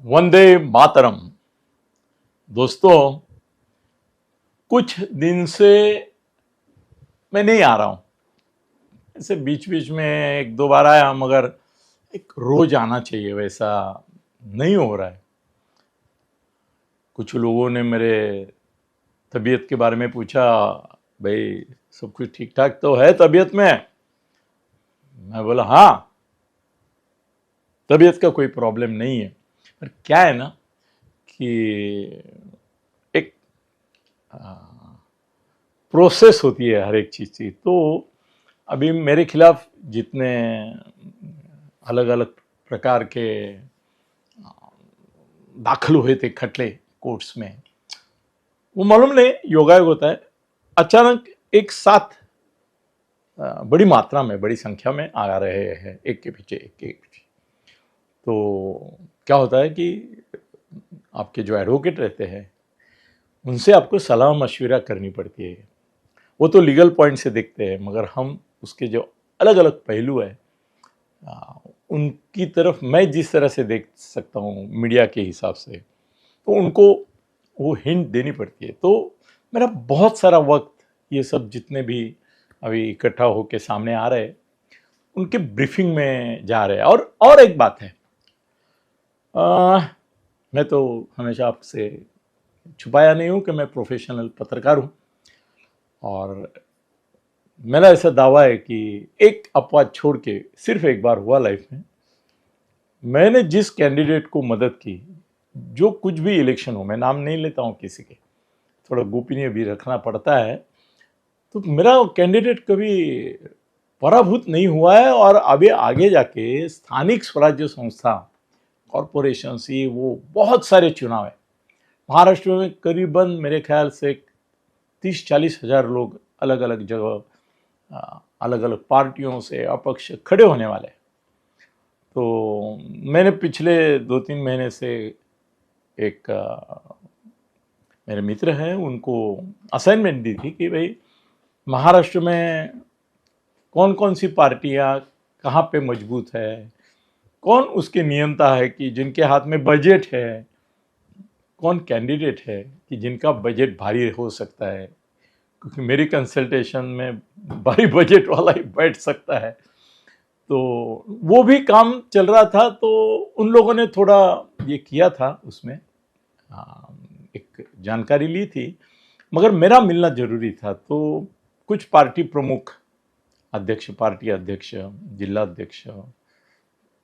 वंदे मातरम। दोस्तों, कुछ दिन से मैं नहीं आ रहा हूं। ऐसे बीच बीच में एक दो बार आया, मगर एक रोज आना चाहिए वैसा नहीं हो रहा है। कुछ लोगों ने मेरे तबीयत के बारे में पूछा, भाई सब कुछ ठीक ठाक तो है तबीयत में? मैं बोला हाँ, तबीयत का कोई प्रॉब्लम नहीं है। पर क्या है ना कि एक प्रोसेस होती है हर एक चीज़ की। तो अभी मेरे खिलाफ जितने अलग अलग प्रकार के दाखिल हुए थे खटले कोर्ट्स में, वो मालूम नहीं योगायोग होता है, अचानक एक साथ बड़ी मात्रा में, बड़ी संख्या में आ रहे हैं, एक के पीछे एक के पीछे। तो क्या होता है कि आपके जो एडवोकेट रहते हैं उनसे आपको सलाह मशविरा करनी पड़ती है। वो तो लीगल पॉइंट से देखते हैं, मगर हम उसके जो अलग अलग पहलू है उनकी तरफ मैं जिस तरह से देख सकता हूँ मीडिया के हिसाब से, तो उनको वो हिंट देनी पड़ती है। तो मेरा बहुत सारा वक्त ये सब जितने भी अभी इकट्ठा होकर सामने आ रहे हैं उनके ब्रीफिंग में जा रहे हैं। और एक बात है, मैं तो हमेशा आपसे छुपाया नहीं हूँ कि मैं प्रोफेशनल पत्रकार हूँ, और मेरा ऐसा दावा है कि एक अपवाद छोड़ के सिर्फ एक बार हुआ लाइफ में, मैंने जिस कैंडिडेट को मदद की, जो कुछ भी इलेक्शन हो, मैं नाम नहीं लेता हूँ किसी के, थोड़ा गोपनीय भी रखना पड़ता है, तो मेरा कैंडिडेट कभी पराभूत नहीं हुआ है। और अभी आगे जाके स्थानिक स्वराज्य संस्था, कॉरपोरेशन से वो बहुत सारे चुनाव है महाराष्ट्र में, करीबन मेरे ख्याल से 30-40 हज़ार लोग अलग अलग जगह अलग अलग पार्टियों से अपक्ष खड़े होने वाले हैं। तो मैंने पिछले 2-3 महीने से एक मेरे मित्र हैं उनको असाइनमेंट दी थी कि भाई महाराष्ट्र में कौन कौन सी पार्टियां कहाँ पे मजबूत है, कौन उसके नियंता है कि जिनके हाथ में बजट है, कौन कैंडिडेट है कि जिनका बजट भारी हो सकता है, क्योंकि मेरी कंसल्टेशन में भारी बजट वाला ही बैठ सकता है। तो वो भी काम चल रहा था, तो उन लोगों ने थोड़ा ये किया था, उसमें एक जानकारी ली थी, मगर मेरा मिलना जरूरी था। तो कुछ पार्टी प्रमुख अध्यक्ष, पार्टी अध्यक्ष, जिला अध्यक्ष,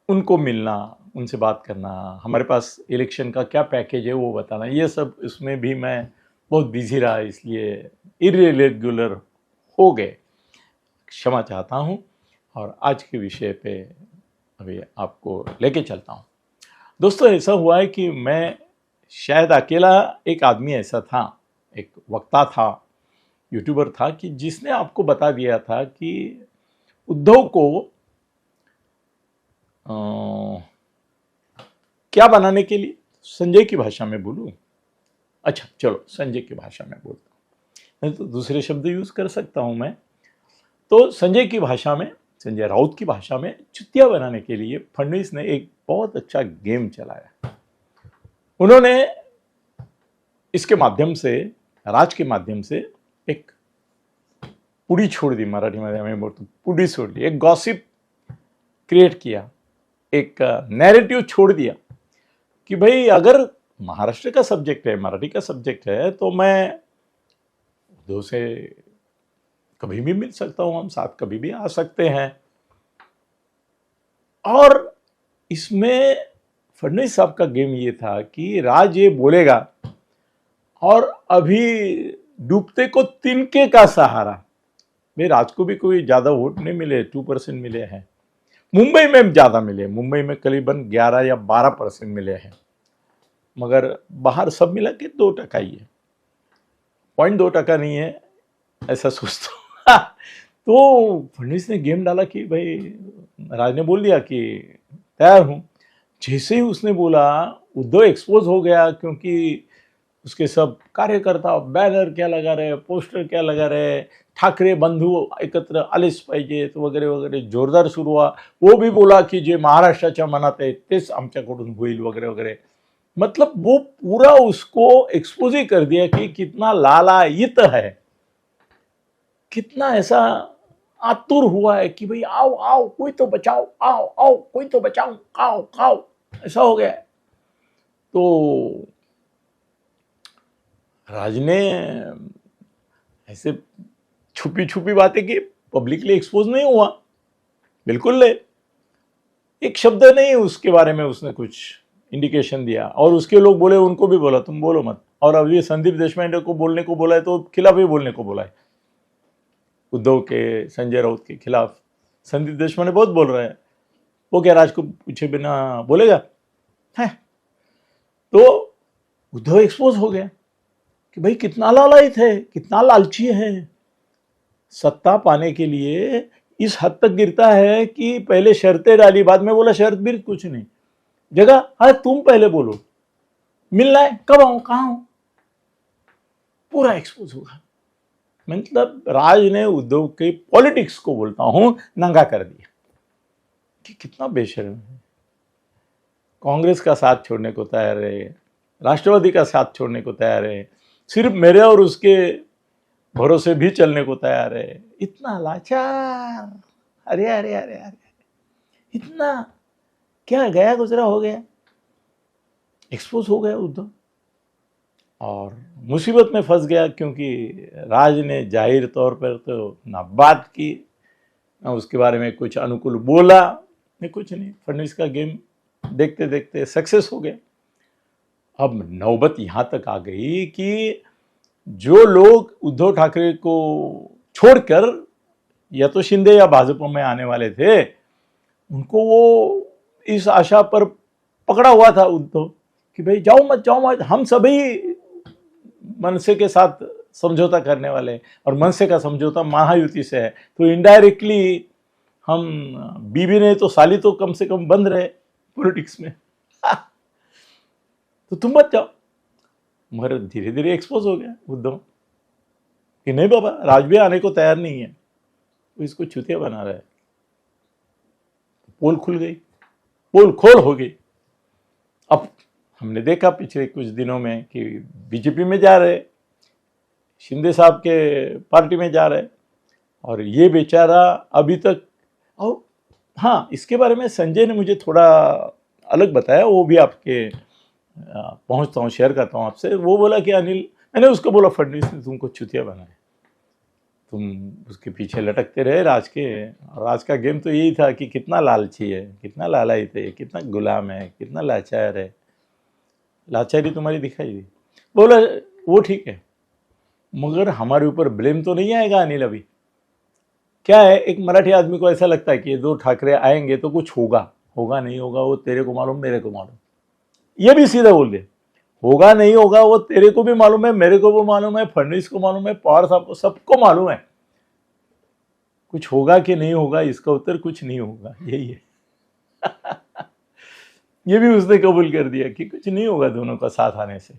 उनको मिलना, उनसे बात करना, हमारे पास इलेक्शन का क्या पैकेज है वो बताना, ये सब इसमें भी मैं बहुत बिजी रहा, इसलिए इरेगुलर हो गए, क्षमा चाहता हूँ। और आज के विषय पे अभी आपको लेके चलता हूँ। दोस्तों, ऐसा हुआ है कि मैं शायद अकेला एक आदमी ऐसा था, एक वक्ता था, यूट्यूबर था, कि जिसने आपको बता दिया था कि उद्धव को क्या बनाने के लिए, संजय की भाषा में बोलूं? अच्छा चलो, संजय की भाषा में बोलता हूं, मैं तो दूसरे शब्द यूज कर सकता हूं मैं। तो संजय की भाषा में, संजय राउत की भाषा में, चुतिया बनाने के लिए फडणवीस ने एक बहुत अच्छा गेम चलाया। उन्होंने इसके माध्यम से, राज के माध्यम से, एक पुड़ी छोड़ दी, मराठी में हमें बोलते पुड़ी छोड़ दी, एक गॉसिप क्रिएट किया, एक नैरेटिव छोड़ दिया कि भाई अगर महाराष्ट्र का सब्जेक्ट है, मराठी का सब्जेक्ट है, तो मैं उद्धव से कभी भी मिल सकता हूं, हम साथ कभी भी आ सकते हैं। और इसमें फडणवीस साहब का गेम ये था कि राज ये बोलेगा, और अभी डूबते को तिनके का सहारा। भाई राज को भी कोई ज्यादा वोट नहीं मिले, 2% मिले हैं। मुंबई में ज्यादा मिले, मुंबई में करीबन 11 या 12% मिले हैं, मगर बाहर सब मिला के 2% ही है, 0.2% नहीं है, ऐसा सोचता हूं। तो फडणवीस ने गेम डाला कि भाई, राज ने बोल दिया कि तैयार हूं। जैसे ही उसने बोला, उद्धव एक्सपोज हो गया, क्योंकि उसके सब कार्यकर्ता बैनर क्या लगा रहे, पोस्टर क्या लगा रहे, ठाकरे बंधू एकत्र आलेच पाहिजेत वगैरे वगैरे, जोरदार सुरू हुआ। वो भी बोला की जे महाराष्ट्राच्या मनात आहे तेच आमच्याकडून होईल वगैरे वगैरे। मतलब वो पूरा उसको एक्सपोज ही कर दिया कि कितना लालायित है, कितना ऐसा आतुर हुआ है कि भाई आओ आओ कोई तो बचाओ, आओ आओ कोई तो बचाओ, आओ आओ, ऐसा हो गया है। तो राज ने ऐसे छुपी छुपी बातें की, पब्लिकली एक्सपोज नहीं हुआ, बिल्कुल नहीं, एक शब्द नहीं उसके बारे में उसने कुछ इंडिकेशन दिया। और उसके लोग बोले, उनको भी बोला तुम बोलो मत, और अभी संदीप देशपांडे को बोलने को बोला है तो खिलाफ ही बोलने को बोला है, उद्धव के, संजय राउत के खिलाफ संदीप देशपांडे बहुत बोल रहा है, वो क्या राज को पूछे बिना बोलेगा है? तो उद्धव एक्सपोज हो गया कि भाई कितना लालयित है, कितना लालची है, सत्ता पाने के लिए इस हद तक गिरता है कि पहले शर्तें डाली, बाद में बोला शर्त भी कुछ नहीं, जगह अरे तुम पहले बोलो मिलना है, कब आऊं, कहां हूं, पूरा एक्सपोज हुआ। मतलब राज ने उद्धव के पॉलिटिक्स को बोलता हूं नंगा कर दिया कि कितना बेशर्म है। कांग्रेस का साथ छोड़ने को तैयार है, राष्ट्रवादी का साथ छोड़ने को तैयार है, सिर्फ मेरे और उसके भरोसे भी चलने को तैयार है, इतना लाचार, अरे अरे अरे अरे, इतना क्या गया गुजरा हो गया, एक्सपोज हो गया उद्धव और मुसीबत में फंस गया, क्योंकि राज ने जाहिर तौर पर तो ना बात की, ना उसके बारे में कुछ अनुकूल बोला, नहीं कुछ नहीं, फडणवीस का गेम देखते देखते सक्सेस हो गया। अब नौबत यहां तक आ गई कि जो लोग उद्धव ठाकरे को छोड़कर या तो शिंदे या भाजपा में आने वाले थे, उनको वो इस आशा पर पकड़ा हुआ था उद्धव कि भाई जाओ मत, हम सभी मनसे के साथ समझौता करने वाले, और मनसे का समझौता महायुति से है, तो इनडायरेक्टली हम बीबी ने तो साली तो कम से कम बंद रहे पॉलिटिक्स में तो तुम मत जाओ। मगर धीरे धीरे एक्सपोज हो गया उद्धव कि नहीं बाबा, राज भी आने को तैयार नहीं है, तो इसको चुतिया बना रहा है। पोल खुल गई, पोल खोल हो गई। अब हमने देखा पिछले कुछ दिनों में कि बीजेपी में जा रहे, शिंदे साहब के पार्टी में जा रहे, और ये बेचारा अभी तक, और हाँ इसके बारे में संजय ने मुझे थोड़ा अलग बताया, वो भी आपके पहुंचता हूँ, शेयर करता हूँ आपसे। वो बोला कि अनिल, मैंने उसको बोला फडणवीस ने तुमको चुतिया बनाया, तुम उसके पीछे लटकते रहे राज के, राज का गेम तो यही था कि कितना लालची है, कितना लालायित है, कितना गुलाम है, कितना लाचार है, लाचारी तुम्हारी दिखाई दी। बोला वो ठीक है, मगर हमारे ऊपर ब्लेम तो नहीं आएगा अनिल। अभी क्या है, एक मराठी आदमी को ऐसा लगता है कि ये दो ठाकरे आएंगे तो कुछ होगा, होगा नहीं होगा वो तेरे को मालूम, मेरे को मालूम, ये भी सीधा बोल दे, होगा नहीं होगा वो तेरे को भी मालूम है, मेरे को भी मालूम है, फडणवीस को मालूम है, पवार साहब को, सबको मालूम है, कुछ होगा कि नहीं होगा इसका उत्तर कुछ नहीं होगा, यही है ये भी उसने कबूल कर दिया कि कुछ नहीं होगा दोनों का साथ आने से।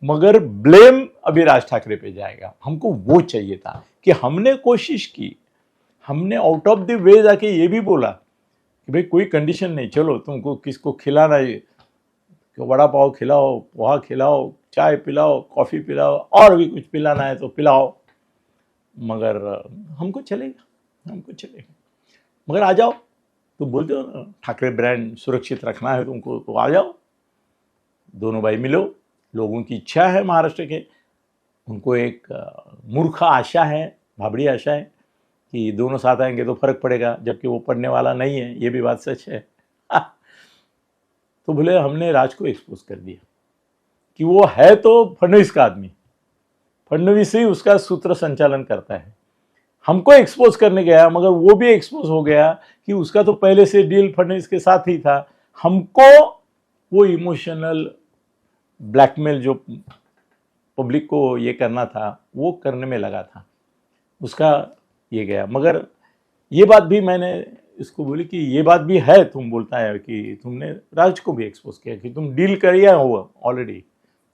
मगर ब्लेम अभी राज ठाकरे पे जाएगा। हमको वो चाहिए था कि हमने कोशिश की, हमने आउट ऑफ द वे जाके ये भी बोला कि भाई कोई कंडीशन नहीं, चलो तुमको किसको खिलाना है, वड़ा पाव खिलाओ, पोहा खिलाओ, चाय पिलाओ, कॉफ़ी पिलाओ, और भी कुछ पिलाना है तो पिलाओ, मगर हमको चलेगा, हमको चलेगा, मगर आ जाओ। तो बोलते हो ना, ठाकरे ब्रांड सुरक्षित रखना है तुमको, तो आ जाओ, दोनों भाई मिलो। लोगों की इच्छा है महाराष्ट्र के, उनको एक मूर्ख आशा है, भाबड़ी आशा है कि दोनों साथ आएंगे तो फर्क पड़ेगा, जबकि वो पढ़ने वाला नहीं है, ये भी बात सच है तो बोले हमने राज को एक्सपोज कर दिया कि वो है तो फडणवीस का आदमी, फडणवीस ही उसका सूत्र संचालन करता है। हमको एक्सपोज करने गया, मगर वो भी एक्सपोज हो गया कि उसका तो पहले से डील फडणवीस के साथ ही था। हमको वो इमोशनल ब्लैकमेल जो पब्लिक को ये करना था वो करने में लगा था, उसका ये गया। मगर ये बात भी मैंने इसको बोली कि ये बात भी है, तुम बोलता है कि तुमने राज को भी एक्सपोज किया कि तुम डील करिए, हो ऑलरेडी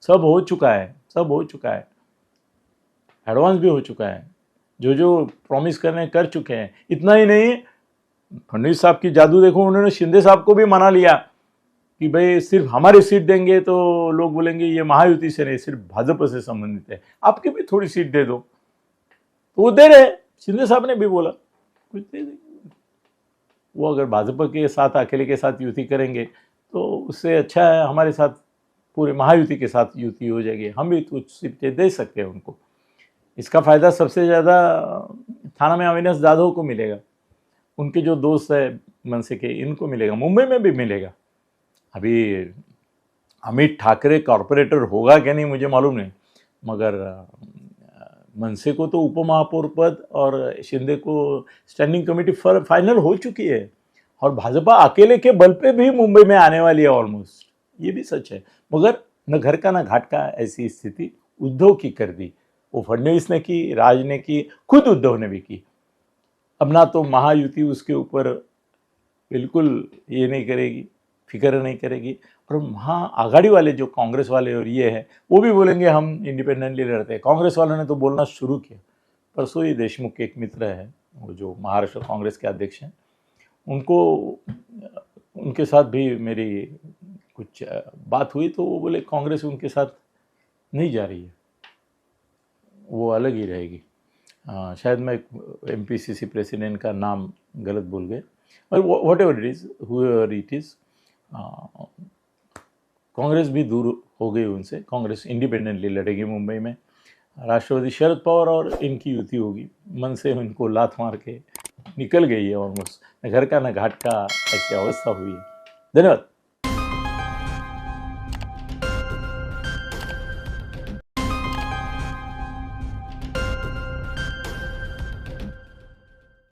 सब हो चुका है, सब हो चुका है, एडवांस भी हो चुका है, जो जो प्रॉमिस करने कर चुके हैं। इतना ही नहीं, फडणवीस साहब की जादू देखो, उन्होंने शिंदे साहब को भी मना लिया कि भाई सिर्फ हमारी सीट देंगे तो लोग बोलेंगे ये महायुति से नहीं, सिर्फ भाजपा से संबंधित है, आपकी भी थोड़ी सीट दे दो, तो वो दे रहे। शिंदे साहब ने भी बोला कुछ दे देंगे। वो अगर भाजपा के साथ अकेले के साथ युति करेंगे तो उससे अच्छा है हमारे साथ पूरे महायुति के साथ युति हो जाएगी, हम भी कुछ सीटें दे सकते हैं उनको। इसका फ़ायदा सबसे ज़्यादा थाना में अविनाश जाधव को मिलेगा, उनके जो दोस्त है मनसे के, इनको मिलेगा, मुंबई में भी मिलेगा। अभी अमित ठाकरे कॉरपोरेटर होगा क्या नहीं मुझे मालूम नहीं, मगर मनसे को तो उपमहापौर पद और शिंदे को स्टैंडिंग कमेटी फाइनल हो चुकी है, और भाजपा अकेले के बल पे भी मुंबई में आने वाली है ऑलमोस्ट, ये भी सच है। मगर न घर का न घाट का ऐसी स्थिति उद्धव की कर दी, वो फडणवीस ने की, राज ने की, खुद उद्धव ने भी की। अब ना तो महायुति उसके ऊपर बिल्कुल ये नहीं करेगी, फिक्र नहीं करेगी, और महाआघाड़ी वाले जो कांग्रेस वाले और ये हैं वो भी बोलेंगे हम इंडिपेंडेंटली लड़ते हैं। कांग्रेस वालों ने तो बोलना शुरू किया। परसों ही देशमुख के एक मित्र है, वो जो महाराष्ट्र कांग्रेस के अध्यक्ष हैं, उनके साथ भी मेरी कुछ बात हुई, तो वो बोले कांग्रेस उनके साथ नहीं जा रही है, वो अलग ही रहेगी। शायद मैं MPCC प्रेसिडेंट का नाम गलत बोल गए, और whatever it is, however it is, Congress भी दूर हो गई उनसे। कांग्रेस इंडिपेंडेंटली लड़ेगी मुंबई में, राष्ट्रवादी शरद पवार और इनकी युति होगी। मन से इनको लात मार के निकल गई है ऑलमोस्ट, न घर का न घाट का, ऐसी अवस्था हुई है। धन्यवाद।